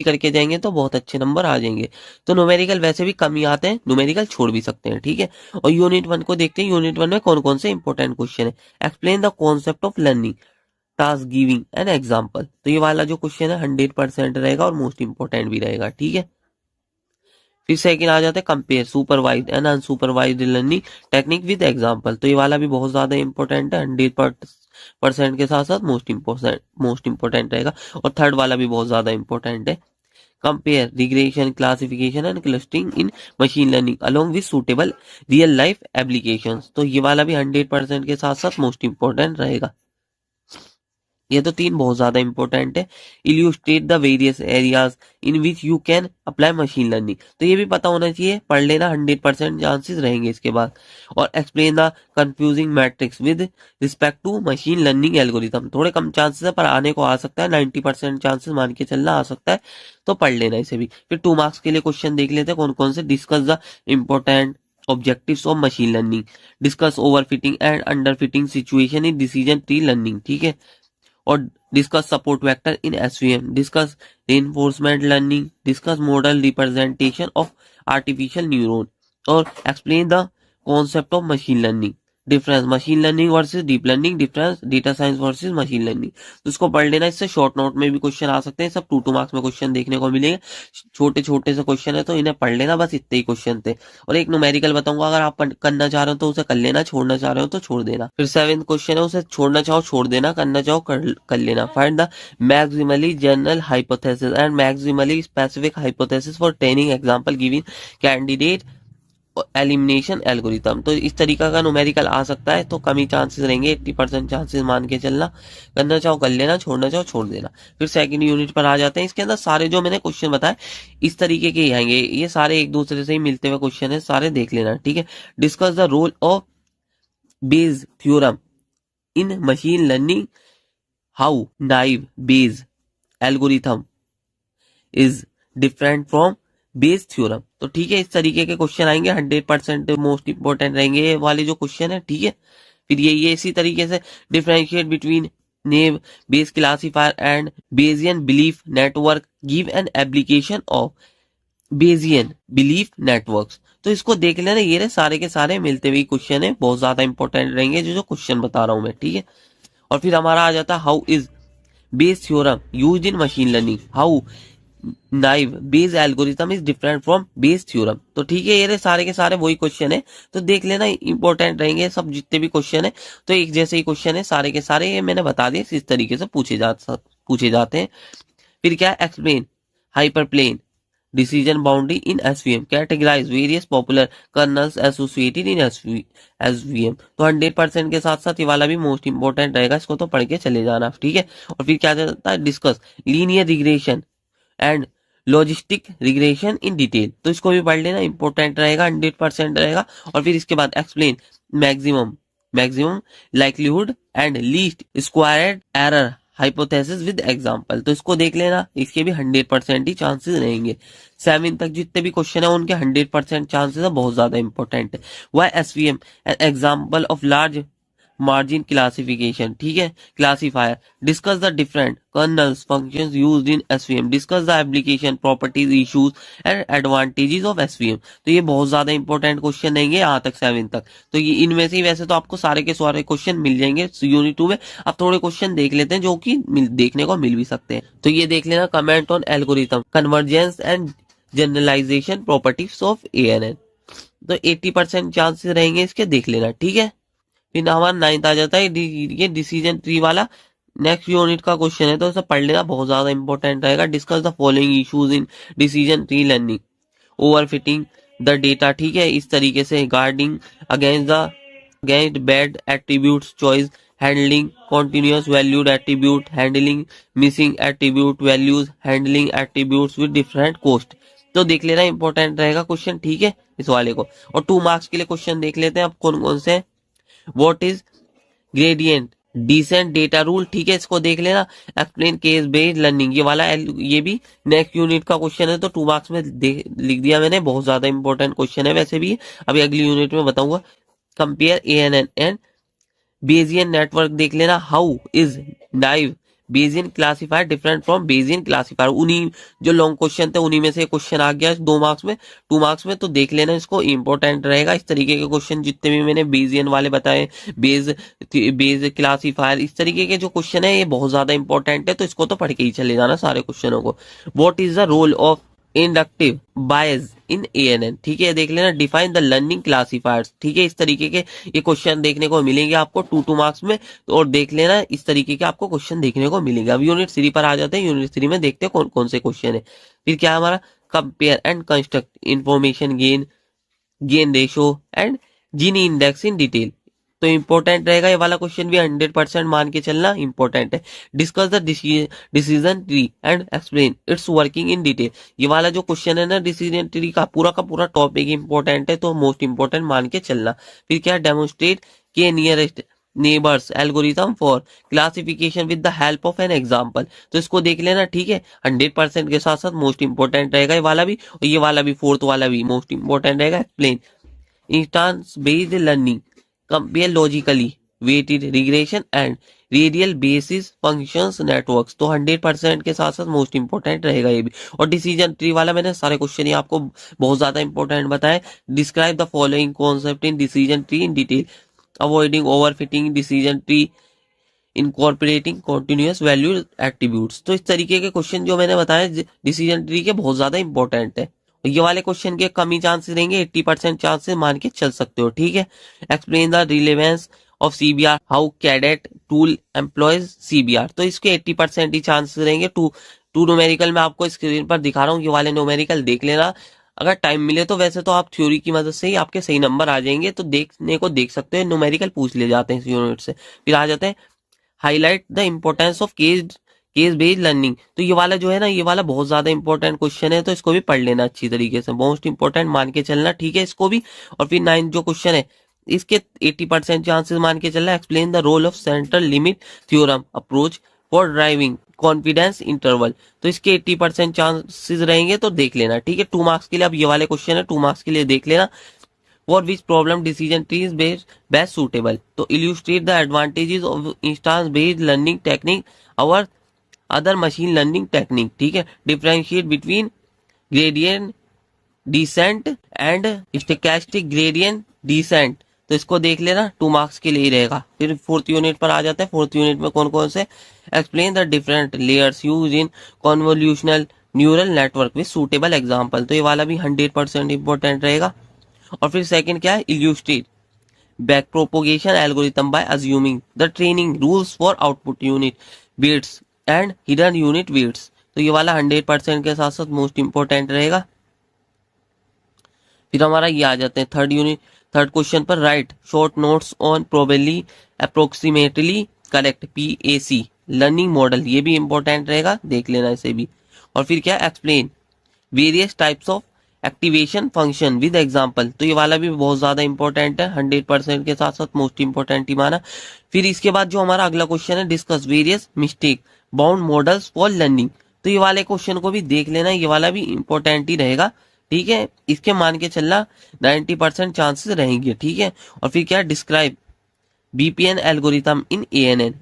करके जाएंगे तो बहुत अच्छे नंबर आ जाएंगे। तो न्यूमेरिकल वैसे भी कम ही आते हैं, न्यूमेरिकल छोड़ भी सकते हैं, ठीक है। और यूनिट 1 को देखते हैं, यूनिट 1 में कौन कौन से इंपॉर्टेंट क्वेश्चन है। Explain the concept of learning, task giving an example. तो ये वाला जो क्वेश्चन है 100% रहेगा और मोस्ट इंपॉर्टेंट भी रहेगा, ठीक है। फिर सेकंड आ जाता है compare supervise and unsupervised learning technique with example. तो ये वाला भी बहुत ज्यादा इंपॉर्टेंट है, 100% के साथ साथ मोस्ट इंपॉर्टेंट रहेगा। और थर्ड वाला भी बहुत ज्यादा इंपॉर्टेंट है, compare regression classification and clustering in machine learning along with suitable real life applications. तो ये वाला भी 100% के साथ साथ मोस्ट इंपॉर्टेंट रहेगा। ये तो तीन बहुत ज्यादा इंपॉर्टेंट है। Illustrate the various areas in which you can apply machine learning. तो ये भी पता होना चाहिए, पढ़ लेना, 100% चांसेस रहेंगे इसके बाद। और explain the confusing matrix with respect to machine learning algorithm. थोड़े कम चांसेस है पर आने को आ सकता है, 90% चांसेस मान के चलना आ सकता है, तो पढ़ लेना इसे भी। फिर 2 मार्क्स के लिए क्वेश्चन देख लेते हैं कौन कौन से। Discuss the important objectives of machine learning, discuss overfitting and underfitting situation in decision tree learning, ठीक है। और discuss support vector in SVM, discuss reinforcement learning, discuss model representation of artificial neuron, और explain the concept of machine learning, difference machine learning versus deep learning, difference data science versus machine learning. तो इसको पढ़ लेना, इससे short note में भी question आ सकते हैं, सब 2 मार्क्स में क्वेश्चन देखने को मिलेंगे। छोटे छोटे से क्वेश्चन है तो इन्हें पढ़ लेना, बस इतने ही क्वेश्चन थे। और एक न्यूमेरिकल बताऊंगा, अगर आप करना चाह रहे हो तो उसे कर लेना, छोड़ना चाह रहे हो तो छोड़ देना। फिर 7th क्वेश्चन है, उसे छोड़ना चाहो छोड़ देना, करना चाहो कर लेना। Find the maximally general hypothesis and maximally specific hypothesis for training example given candidate elimination algorithm. तो इस तरीका का न्यूमेरिकल आ सकता है, तो कम ही चांसेस रहेंगे, 80% चांसेस मान के चलना। करना चाहो कर लेना, छोड़ना चाहो छोड़ देना। फिर सेकंड यूनिट पर आ जाते हैं। इसके अंदर सारे जो मैंने क्वेश्चन बताए इस तरीके के ही आएंगे, ये सारे एक दूसरे से ही मिलते हुए क्वेश्चन है, सारे देख लेना, ठीक है। Discuss the role of Bayes theorem in machine learning, how naive Bayes algorithm is different from Bayes theorem. तो ठीक है, इस तरीके के क्वेश्चन आएंगे, 100% मोस्ट इंपोर्टेंट रहेंगे ये वाले जो क्वेश्चन है, ठीक है। फिर ये इसी तरीके से differentiate between naive Bayes classifier and Bayesian belief network, give an application of Bayesian belief networks. तो इसको देख लेना, ये रहे सारे के सारे मिलते हुए क्वेश्चन है, बहुत ज्यादा इंपॉर्टेंट रहेंगे जो जो क्वेश्चन बता रहा हूं मैं, ठीक है। और फिर हमारा आ जाता है how is Bayes theorem used in machine learning, how naive base algorithm is different from Bayes theorem. तो ठीक है, ये सारे के सारे वही क्वेश्चन है, तो देख लेना, इंपॉर्टेंट रहेंगे सब जितने भी क्वेश्चन है। तो एक जैसे ही क्वेश्चन है सारे के सारे, ये मैंने बता दिए, इस तरीके से पूछे जाते हैं। फिर क्या, explain hyperplane decision boundary in SVM, categorise various popular kernels associated in SVM. तो 100% के साथ साथ ये वाला भी मोस्ट इंपॉर्टेंट रहेगा, इसको तो पढ़ के चले जाना, ठीक है। और फिर क्या जाता है, discuss linear regression and logistic regression in detail. तो इसको भी पढ़ लेना, इंपॉर्टेंट रहेगा, 100% रहेगा। और फिर इसके बाद explain maximum likelihood and least squared error hypothesis with example. तो इसको देख लेना, इसके भी 100% ही चांसेस रहेंगे। 7 तक जितने भी क्वेश्चन है उनके 100% चांसेस है, बहुत ज्यादा इंपॉर्टेंट है। Why SVM an example of large margin classification, ठीक है, classifier. Discuss the different kernels functions used in SVM, discuss the application properties issues and advantages of SVM. तो ये बहुत ज्यादा इंपॉर्टेंट क्वेश्चन रहेंगे यहाँ तक 7 तक। तो ये इनमें से वैसे तो आपको सारे के सारे क्वेश्चन मिल जाएंगे यूनिट 2 में। अब थोड़े क्वेश्चन देख लेते हैं जो कि देखने को मिल भी सकते हैं। तो ये देख लेना, comment on algorithm convergence and generalisation properties of ANN. तो 80% चांसेस रहेंगे इसके, देख लेना, ठीक है। फिर हमारा 9th आ जाता है ये डिसीजन ट्री वाला, नेक्स्ट यूनिट का क्वेश्चन है, तो इसे पढ़ लेना, बहुत ज्यादा इंपॉर्टेंट रहेगा। Discuss the following issues in decision tree learning, overfitting the data, ठीक है, इस तरीके से guarding against bad attributes choice, handling continuous valued attribute, handling missing attribute values, handling attributes with different cost. तो देख लेना, इंपॉर्टेंट रहेगा क्वेश्चन, ठीक है, इस वाले को। और 2 मार्क्स के लिए क्वेश्चन देख लेते हैं अब कौन कौन से। What is gradient descent data rule, ठीक है, इसको देख लेना। एक्सप्लेन केस बेस्ड लर्निंग, ये वाला ये भी नेक्स्ट यूनिट का क्वेश्चन है, तो 2 मार्क्स में लिख दिया मैंने, बहुत ज्यादा इंपॉर्टेंट क्वेश्चन है वैसे भी, अभी अगली यूनिट में बताऊंगा। Compare ANN and Bayesian network देख लेना, how is naive Bayesian classifier different from Bayesian classifier. उन्हीं जो लॉन्ग क्वेश्चन थे उन्हीं में से क्वेश्चन आ गया 2 मार्क्स में, 2 मार्क्स में, तो देख लेना इसको, इंपॉर्टेंट रहेगा। इस तरीके के क्वेश्चन जितने भी मैंने बेजियन वाले बताए, बेज बेज क्लासीफायर, इस तरीके के जो क्वेश्चन है ये बहुत ज्यादा इंपॉर्टेंट है, तो इसको तो पढ़ के ही चले जाना सारे क्वेश्चनों को। What is the role of inductive bias in ANN, ठीक है, देख लेना। डिफाइन द लर्निंग क्लासीफायर्स, ठीक है, इस तरीके के ये क्वेश्चन देखने को मिलेंगे आपको 2-2 मार्क्स में, और देख लेना इस तरीके के आपको क्वेश्चन देखने को मिलेंगे। अब यूनिट 3 पर आ जाते हैं। यूनिट 3 में देखते हैं कौन कौन से क्वेश्चन है। फिर क्या है हमारा, compare and construct information gain, gain ratio and Gini index in detail, तो इंपॉर्टेंट रहेगा ये वाला क्वेश्चन भी, 100% मान के चलना इंपॉर्टेंट है। Discuss the decision tree and explain it's working in detail, ये वाला जो क्वेश्चन है ना डिसीजन ट्री का पूरा टॉपिक इंपॉर्टेंट है, तो मोस्ट इंपॉर्टेंट मान के चलना। फिर क्या, डेमोन्स्ट्रेट के nearest neighbours algorithm for classification with the help of an example, तो इसको देख लेना, ठीक है, 100% के साथ साथ मोस्ट इंपॉर्टेंट रहेगा ये वाला भी, और ये वाला भी, फोर्थ वाला भी मोस्ट इंपॉर्टेंट रहेगा। Explain instance based learning, compare locally weighted regression and radial basis functions networks, तो 100% के साथ साथ मोस्ट इंपॉर्टेंट रहेगा ये भी। और डिसीजन ट्री वाला मैंने सारे क्वेश्चन ही आपको बहुत ज्यादा इंपॉर्टेंट बताए। Describe the following concept in decision tree in detail, avoiding overfitting decision tree, incorporating continuous value attributes, तो इस तरीके के क्वेश्चन जो मैंने बताए डिसीजन ट्री के बहुत ज्यादा इंपॉर्टेंट है। ये वाले क्वेश्चन के कम ही चांसेस रहेंगे, 80% चांसेस मान के चल सकते हो, ठीक है। Explain the relevance of CBR, how cadet tool employees CBR, तो इसके 80% ही चांसेस रहेंगे। टू न्यूमेरिकल मैं आपको स्क्रीन पर दिखा रहा हूँ, ये वाले न्यूमेरिकल देख लेना अगर टाइम मिले तो। वैसे तो आप थ्योरी की मदद से ही आपके सही नंबर आ जाएंगे, तो देखने को देख सकते हो, न्यूमेरिकल पूछ ले जाते हैं इस यूनिट से। फिर आ जाते हैं highlight the importance of case based learning, तो ये वाला जो है ना, ये वाला बहुत ज्यादा इंपॉर्टेंट क्वेश्चन है, तो इसको भी पढ़ लेना अच्छी तरीके से, मोस्ट इंपॉर्टेंट मान के चलना, ठीक है, इसको भी। और फिर 9 जो क्वेश्चन है इसके 80% चांसेस मान के चलना। Explain the role of central limit theorem approach for driving confidence interval, तो इसके 80% चांसेस रहेंगे, तो देख लेना, ठीक है। 2 मार्क्स के लिए अब ये वाले क्वेश्चन है, 2 मार्क्स के लिए देख लेना। For which problem decision tree is best suitable, to illustrate the advantages of instance based learning technique our other machine learning technique, ठीक है। differentiate between gradient descent and stochastic gradient descent, तो इसको देख लेना, 2 मार्क्स के लिए ही रहेगा। फिर 4th यूनिट पर आ जाते हैं। 4th यूनिट में कौन कौन से, explain the different layers use in convolutional neural network with suitable example, तो ये वाला भी 100% इंपॉर्टेंट रहेगा। और फिर सेकंड क्या है, illustrate back propagation algorithm by assuming the training rules for output unit weights and hidden unit weights, तो ये वाला 100% के साथ साथ मोस्ट इंपॉर्टेंट रहेगा। फिर हमारा ये आ जाते हैं थर्ड क्वेश्चन पर, right short notes on probably approximately correct PAC learning model, ये भी इंपॉर्टेंट रहेगा, देख लेना इसे भी। और फिर क्या, explain various types of activation function with example, तो ये वाला भी बहुत ज्यादा इंपॉर्टेंट है, 100% के साथ साथ मोस्ट इंपॉर्टेंट ही माना। फिर इसके बाद जो हमारा अगला क्वेश्चन है, discuss various mistake bound models for learning, तो ये वाले क्वेश्चन को भी देख लेना, ये वाला भी इंपॉर्टेंट ही रहेगा, ठीक है। इसके मान के चलना 90% चांसेस रहेंगे, ठीक है। और फिर क्या, describe BPN algorithm in ANN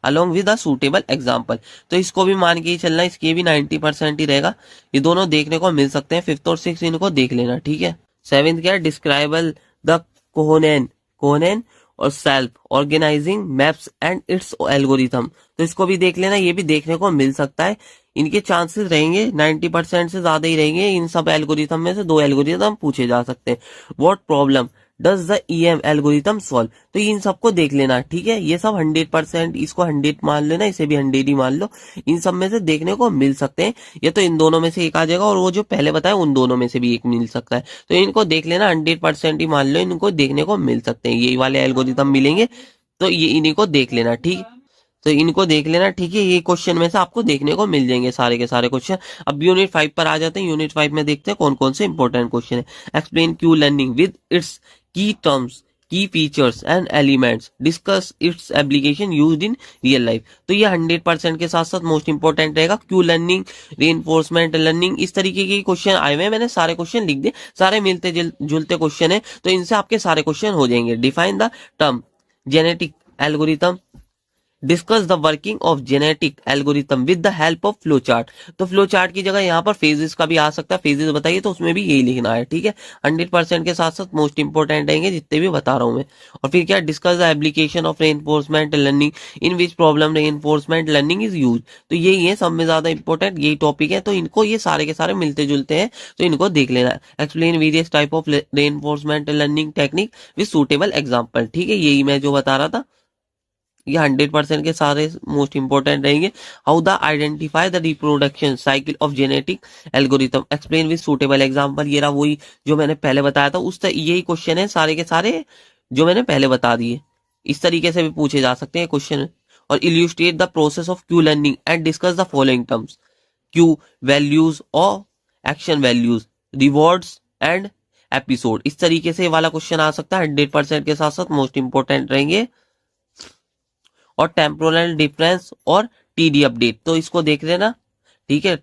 along with a suitable example, तो इसको भी मान के ही चलना, इसके भी 90% ही रहेगा। ये दोनों देखने को मिल सकते हैं, 5th और 6th इनको देख लेना, ठीक है। 7th क्या है, डिस्क्राइबल द कोहेन और self organizing maps and its algorithm, तो इसको भी देख लेना, ये भी देखने को मिल सकता है। इनके चांसेस रहेंगे 90% से ज्यादा ही रहेंगे। इन सब एल्गोरिथम में से 2 एल्गोरिथम पूछे जा सकते हैं। What problem does the EM algorithm solve, तो इन सबको देख लेना, ठीक है। ये सब 100%, इसको 100 मान लेना, इसे भी 100 ही मान लो। इन सब में से देखने को मिल सकते हैं, ये तो इन दोनों में से एक आ जाएगा, और वो जो पहले बताया उन दोनों में से भी एक मिल सकता है, तो इनको देख लेना, 100% ही मान लो, इनको देखने को मिल सकते हैं, यही वाले एल्गोरिथम मिलेंगे, तो ये इन्हीं को देख लेना, ठीक, तो इनको देख लेना, ठीक है। ये क्वेश्चन में से आपको देखने को मिल जाएंगे सारे के सारे क्वेश्चन। अब यूनिट 5 पर आ जाते हैं। यूनिट 5 में देखते हैं कौन कौन से इंपॉर्टेंट क्वेश्चन है। Explain Q learning with its की टर्म्स, की features and elements, discuss its application used in real life, तो ये 100% के साथ साथ मोस्ट इंपॉर्टेंट रहेगा। क्यू लर्निंग, रीइंफोर्समेंट लर्निंग, इस तरीके के क्वेश्चन आए हुए हैं, मैंने सारे क्वेश्चन लिख दिए, सारे मिलते जुलते क्वेश्चन है, तो इनसे आपके सारे क्वेश्चन हो जाएंगे। Define the term genetic algorithm, discuss the working of genetic algorithm with the help of flow chart. तो फ्लो चार्ट की जगह यहाँ पर फेजेस का भी आ सकता है, फेजेस बताइए, तो उसमें भी यही लिखना है, ठीक है। 100% के साथ साथ मोस्ट इंपोर्टेंट रहेंगे जितने भी बता रहा हूँ मैं। और फिर क्या, discuss the application of reinforcement learning in which problem reinforcement learning is use. तो यही है सब में ज्यादा इंपॉर्टेंट, यही टॉपिक है, तो इनको ये सारे के सारे मिलते जुलते हैं, तो इनको देख लेना है। Explain various type of reinforcement learning technique with suitable example, ठीक है, यही मैं जो बता रहा था, ये 100% के सारे मोस्ट इंपोर्टेंट रहेंगे। How the identify the reproduction cycle of genetic algorithm, explain with suitable example, ये रहा वही जो मैंने पहले बताया था, यही क्वेश्चन है सारे के सारे जो मैंने पहले बता दिए, इस तरीके से भी पूछे जा सकते हैं क्वेश्चन। और illustrate the process of Q learning and discuss the following terms, Q values और action values, rewards and episode, इस तरीके से वाला क्वेश्चन आ सकता है, 100% के साथ साथ मोस्ट इंपोर्टेंट रहेंगे। और टेम्पोरल डिफरेंस और टीडी अपडेट, तो इसको देख लेना, ठीक है।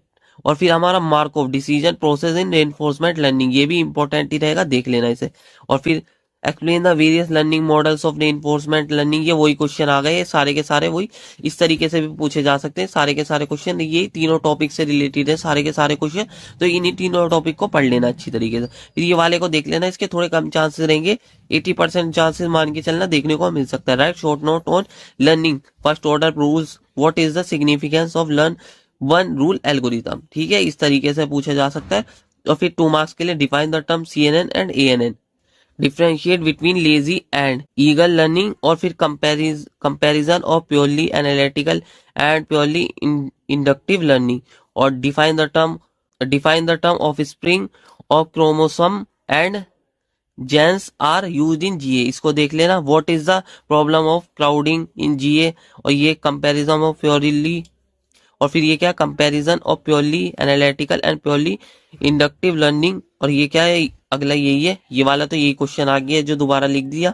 और फिर हमारा mark of decision process in reinforcement learning, ये भी इंपॉर्टेंट ही रहेगा, देख लेना इसे। और फिर explain the various learning models of reinforcement learning, ये वही क्वेश्चन आ गए, सारे के सारे वही, इस तरीके से भी पूछे जा सकते हैं सारे के सारे क्वेश्चन, ये तीनों टॉपिक से रिलेटेड है सारे के सारे क्वेश्चन, तो इन्हीं तीनों टॉपिक को पढ़ लेना अच्छी तरीके से। फिर ये वाले को देख लेना, इसके थोड़े कम चांसेस रहेंगे, 80% चांसेस मान के चलना देखने को मिल सकता है। Right short note on learning first order rules, what is the significance of learn one rule algorithm, ठीक है, इस तरीके से पूछा जा सकता है। और फिर 2 मार्क्स के लिए define the term CNN and ANN, differentiate between lazy and eager learning, और फिर comparison of purely analytical and purely inductive learning, और define the term offspring of chromosome and genes are used in GA, इसको देख लेना। What is the problem of crowding in GA, और ये comparison of purely, और फिर ये क्या, comparison of purely analytical and purely inductive learning, और ये क्या है, अगला यही है, ये वाला तो यही क्वेश्चन आ गया जो दोबारा लिख दिया।